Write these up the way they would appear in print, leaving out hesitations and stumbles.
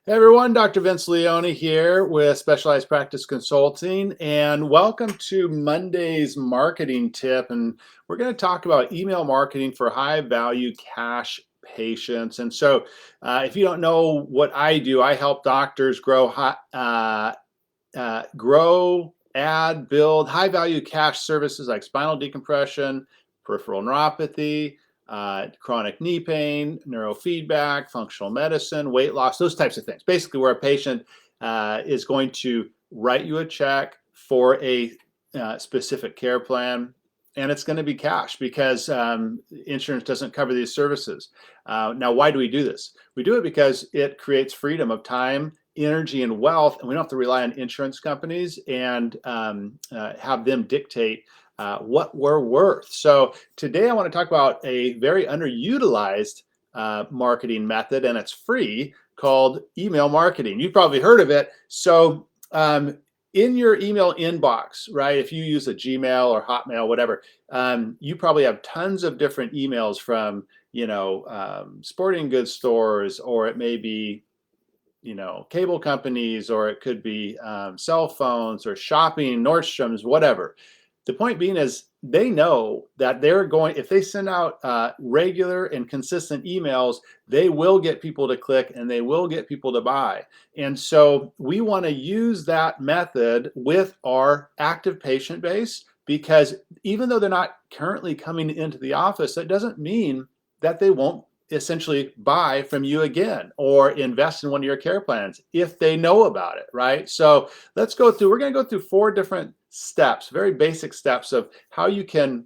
Hey everyone, Dr. Vince Leone here with Specialized Practice Consulting, and welcome to Monday's marketing tip. And we're going to talk about email marketing for high value cash patients. And so, if you don't know what I do, I help doctors build high value cash services like spinal decompression, peripheral neuropathy, chronic knee pain, neurofeedback, functional medicine, weight loss, those types of things. Basically, where a patient is going to write you a check for a specific care plan, and it's going to be cash because insurance doesn't cover these services. Now, why do we do this? We do it because it creates freedom of time, energy, and wealth, and we don't have to rely on insurance companies and have them dictate what we're worth. So today I want to talk about a very underutilized marketing method, and it's free, called email marketing. You've probably heard of it. So in your email inbox, right, if you use a Gmail or Hotmail, whatever, you probably have tons of different emails from, sporting goods stores, or it may be cable companies, or it could be cell phones or shopping, Nordstrom's, whatever. The point being is they know that if they send out regular and consistent emails, they will get people to click and they will get people to buy. And so we want to use that method with our active patient base, because even though they're not currently coming into the office, that doesn't mean that they won't essentially buy from you again or invest in one of your care plans if they know about it, right? So we're going to go through 4 different steps, very basic steps of how you can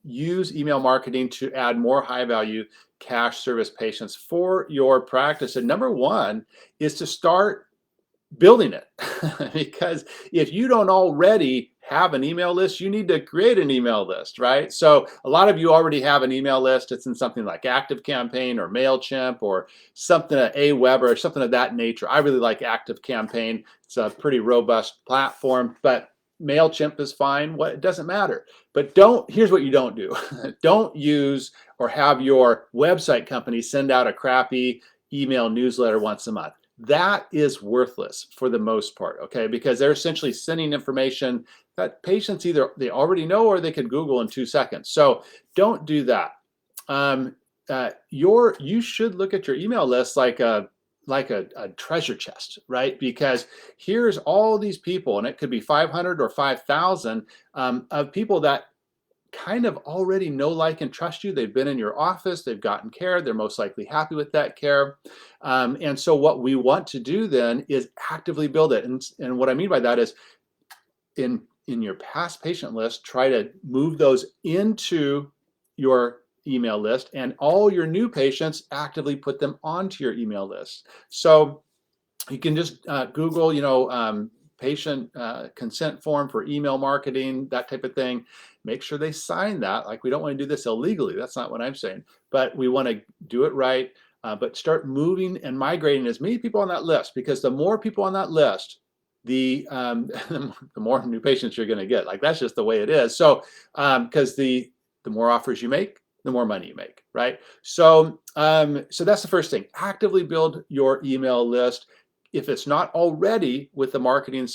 use email marketing to add more high value cash service patients for your practice. And number 1 is to start building it because if you don't already have an email list, you need to create an email list, right? So a lot of you already have an email list. It's in something like ActiveCampaign or MailChimp or something at Aweber or something of that nature. I really like ActiveCampaign. It's a pretty robust platform, but MailChimp is fine. It doesn't matter. But here's what you don't do. Don't use or have your website company send out a crappy email newsletter once a month. That is worthless for the most part, okay? Because they're essentially sending information that patients either they already know or they could Google in 2 seconds. So don't do that. You should look at your email list like a treasure chest, right? Because here's all these people, and it could be 500 or 5,000 of people that kind of already know, like, and trust you. They've been in your office, they've gotten care, they're most likely happy with that care. And so what we want to do then is actively build it. And what I mean by that is in your past patient list, try to move those into your email list, and all your new patients, actively put them onto your email list. So you can just Google, patient consent form for email marketing, that type of thing. Make sure they sign that. Like, we don't want to do this illegally. That's not what I'm saying. But we want to do it right. But start moving and migrating as many people on that list, because the more people on that list, the more new patients you're going to get. Like, that's just the way it is. So because the more offers you make, the more money you make, right? So so that's the first thing. Actively build your email list. If it's not already with the marketing,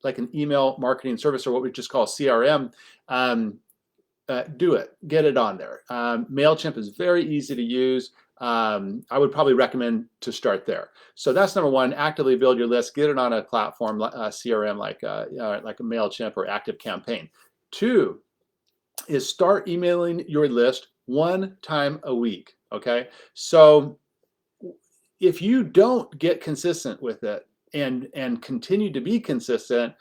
like an email marketing service, or what we just call CRM, do it. Get it on there. MailChimp is very easy to use. I would probably recommend to start there. So that's number 1. Actively build your list. Get it on a platform, CRM like a MailChimp or ActiveCampaign. 2 is start emailing your list 1 time a week. Okay, so if you don't get consistent with it and continue to be consistent,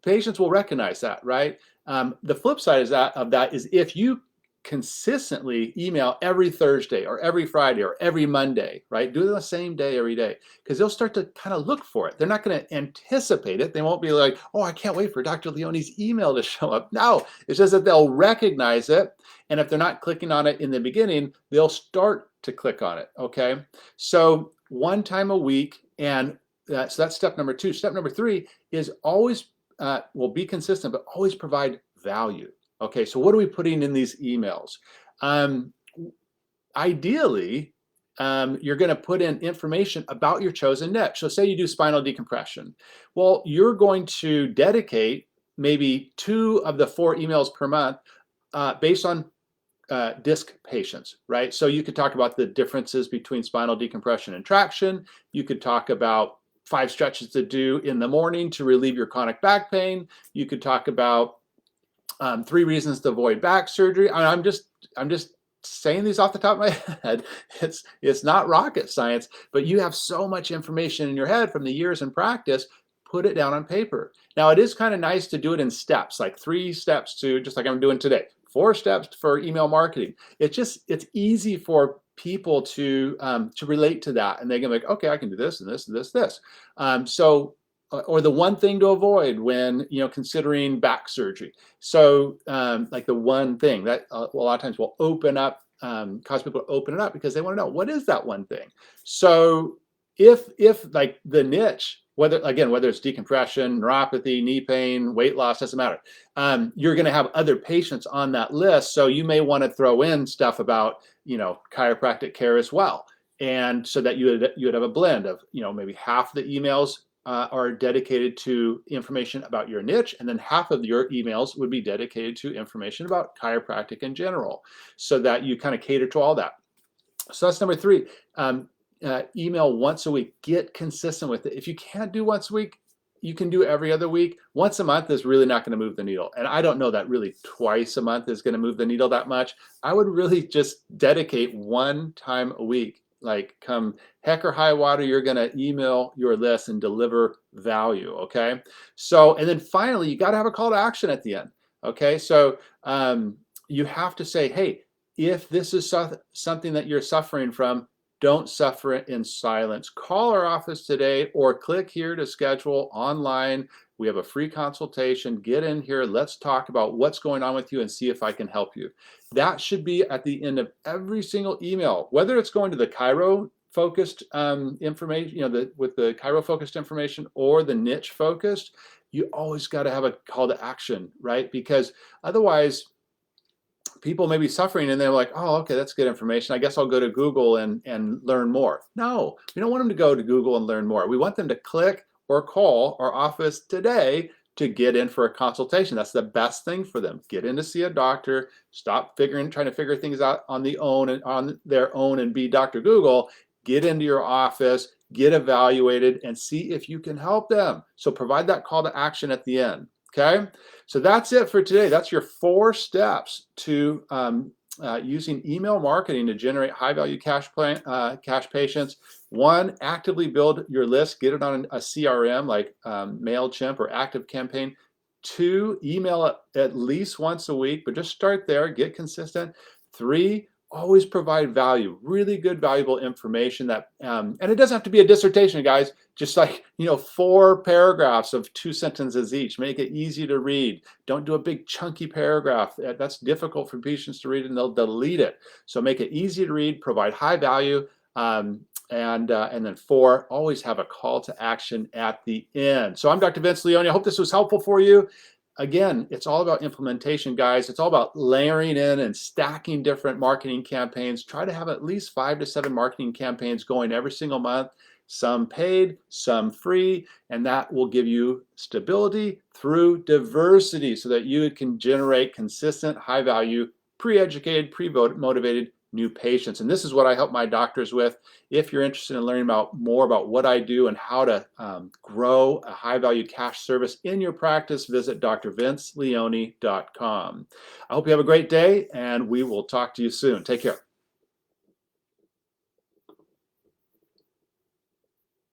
patients will recognize that, right? The flip side of that is if you consistently email every Thursday or every Friday or every Monday, right? Do it the same day every day, because they'll start to kind of look for it. They're not going to anticipate it. They won't be like, oh, I can't wait for Dr. Leone's email to show up. No, it's just that they'll recognize it. And if they're not clicking on it in the beginning, they'll start to click on it, okay? So 1 time a week, and so that's step number 2. Step number 3 is always, be consistent, but always provide value. Okay, so what are we putting in these emails? Ideally, you're going to put in information about your chosen niche. So say you do spinal decompression. Well, you're going to dedicate maybe 2 of the 4 emails per month based on disc patients, right? So you could talk about the differences between spinal decompression and traction. You could talk about 5 stretches to do in the morning to relieve your chronic back pain. You could talk about 3 reasons to avoid back surgery. I'm just saying these off the top of my head. It's not rocket science, but you have so much information in your head from the years in practice. Put it down on paper. Now it is kind of nice to do it in steps, like 3 steps to, just like I'm doing today, 4 steps for email marketing. It's easy for people to relate to that, and they can be like, okay, I can do this and this and this. Or the one thing to avoid when considering back surgery. So like the one thing that a lot of times will open up, cause people to open it up because they want to know what is that one thing. So if like the niche, whether it's decompression, neuropathy, knee pain, weight loss, doesn't matter. You're going to have other patients on that list, so you may want to throw in stuff about chiropractic care as well, and so that you would have a blend of maybe half the emails are dedicated to information about your niche, and then half of your emails would be dedicated to information about chiropractic in general, so that you kind of cater to all that. So that's number 3. Email once a week. Get consistent with it. If you can't do once a week, you can do every other week. Once a month is really not going to move the needle. And I don't know that really twice a month is going to move the needle that much. I would really just dedicate 1 time a week. Like come heck or high water, you're going to email your list and deliver value. Okay. So, and then finally, you got to have a call to action at the end. Okay. So you have to say, hey, if this is something that you're suffering from, don't suffer it in silence. Call our office today or click here to schedule online. We have a free consultation. Get in here. Let's talk about what's going on with you and see if I can help you. That should be at the end of every single email, whether it's going to the chiro focused information, with the chiro focused information or the niche focused. You always got to have a call to action, right? Because otherwise, people may be suffering and they're like, oh, okay, that's good information. I guess I'll go to Google and learn more. No, we don't want them to go to Google and learn more. We want them to click or call our office today to get in for a consultation. That's the best thing for them. Get in to see a doctor, stop trying to figure things out on their own and be Dr. Google. Get into your office, get evaluated, and see if you can help them. So provide that call to action at the end. Okay, so that's it for today. That's your 4 steps to using email marketing to generate high-value cash patients. 1, actively build your list. Get it on a CRM like MailChimp or ActiveCampaign. 2, email at least once a week, but just start there. Get consistent. 3, always provide value, really good, valuable information that, and it doesn't have to be a dissertation, guys. Just like, 4 paragraphs of 2 sentences each. Make it easy to read. Don't do a big chunky paragraph. That's difficult for patients to read and they'll delete it. So make it easy to read, provide high value, and then 4, always have a call to action at the end. So I'm Dr. Vince Leone. I hope this was helpful for you. Again, it's all about implementation, guys. It's all about layering in and stacking different marketing campaigns. Try to have at least 5 to 7 marketing campaigns going every single month, some paid, some free, and that will give you stability through diversity so that you can generate consistent, high-value, pre-educated, pre-motivated new patients. And this is what I help my doctors with. If you're interested in learning more about what I do and how to grow a high-value cash service in your practice, visit drvinceleone.com. I hope you have a great day, and we will talk to you soon. Take care.